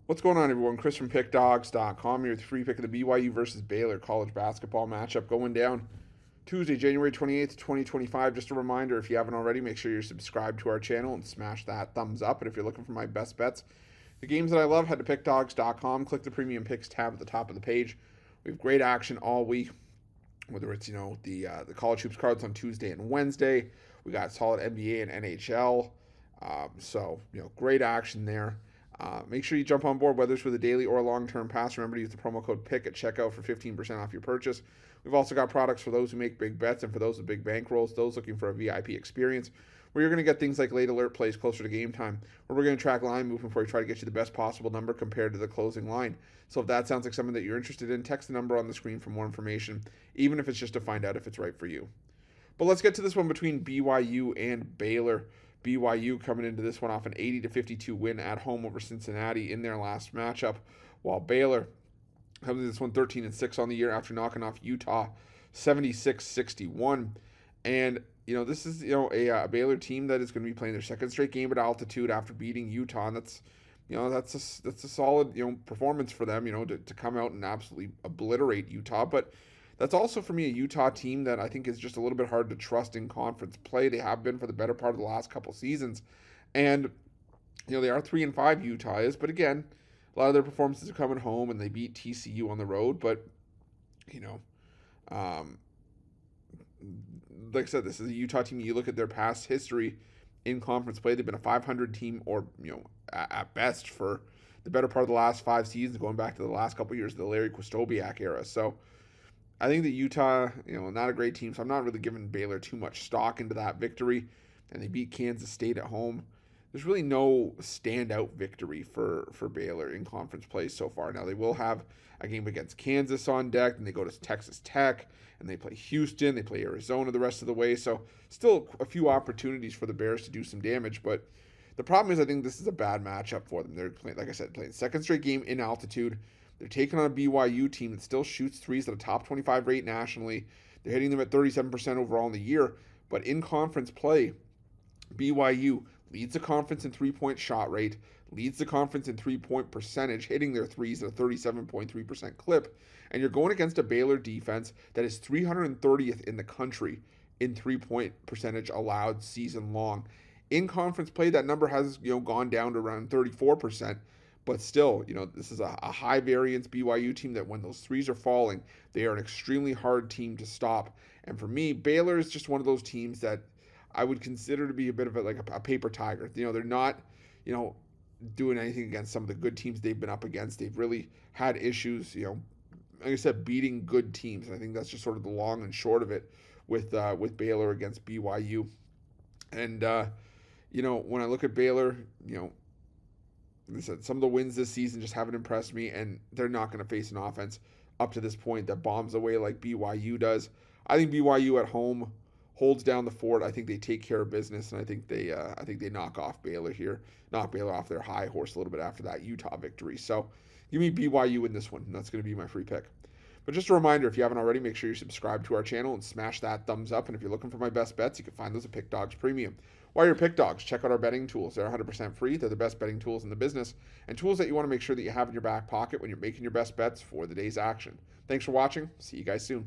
What's going on, everyone? Chris from Pickdawgz.com here with a free pick of the BYU versus Baylor college basketball matchup going down Tuesday, January 28th, 2025. Just a reminder, if you haven't already, make sure you're subscribed to our channel and smash that thumbs up. And if you're looking for my best bets, the games that I love, head to Pickdawgz.com, click the Premium Picks tab at the top of the page. We have great action all week, whether it's, the college hoops cards on Tuesday and Wednesday. We got solid NBA and NHL. Great action there. Make sure you jump on board, whether it's with a daily or a long-term pass. Remember to use the promo code PICK at checkout for 15% off your purchase. We've also got products for those who make big bets and for those with big bankrolls, those looking for a VIP experience, where you're going to get things like late alert plays closer to game time, where we're going to track line movement for you, try to get you the best possible number compared to the closing line. So if that sounds like something that you're interested in, text the number on the screen for more information, even if it's just to find out if it's right for you. But let's get to this one between BYU and Baylor. BYU coming into this one off an 80-52 win at home over Cincinnati in their last matchup, while Baylor comes into this one 13-6 on the year after knocking off Utah 76-61. And this is a Baylor team that is going to be playing their second straight game at altitude after beating Utah, and that's a solid performance for them to come out and absolutely obliterate Utah. But that's also, for me, a Utah team that I think is just a little bit hard to trust in conference play. They have been for the better part of the last couple seasons. And, they are 3-5, Utah is. But again, a lot of their performances are coming home, and they beat TCU on the road. But, like I said, this is a Utah team. You look at their past history in conference play, they've been a 500 team or, at best for the better part of the last 5 seasons, going back to the last couple of years of the Larry Kristobiak era. So I think that Utah, not a great team, so I'm not really giving Baylor too much stock into that victory. And they beat Kansas State at home. There's really no standout victory for Baylor in conference play so far. Now, they will have a game against Kansas on deck, and they go to Texas Tech, and they play Houston, they play Arizona the rest of the way. So still a few opportunities for the Bears to do some damage. But the problem is I think this is a bad matchup for them. They're playing, like I said, playing second straight game in altitude. They're taking on a BYU team that still shoots threes at a top 25 rate nationally. They're hitting them at 37% overall in the year. But in conference play, BYU leads the conference in three-point shot rate, leads the conference in three-point percentage, hitting their threes at a 37.3% clip. And you're going against a Baylor defense that is 330th in the country in three-point percentage allowed season long. In conference play, that number has gone down to around 34%. But still, this is a high variance BYU team that when those threes are falling, they are an extremely hard team to stop. And for me, Baylor is just one of those teams that I would consider to be a bit of a paper tiger. They're not, doing anything against some of the good teams they've been up against. They've really had issues, like I said, beating good teams. And I think that's just sort of the long and short of it with Baylor against BYU. And, when I look at Baylor, like I said, some of the wins this season just haven't impressed me, and they're not going to face an offense up to this point that bombs away like BYU does. I think BYU at home holds down the fort. I think they take care of business, and I think they knock off Baylor here, knock Baylor off their high horse a little bit after that Utah victory. So give me BYU in this one, and that's going to be my free pick. But just a reminder, if you haven't already, make sure you're subscribed to our channel and smash that thumbs up. And if you're looking for my best bets, you can find those at Pickdawgz Premium. While you're Pickdawgz, check out our betting tools. They're 100% free. They're the best betting tools in the business, and tools that you want to make sure that you have in your back pocket when you're making your best bets for the day's action. Thanks for watching. See you guys soon.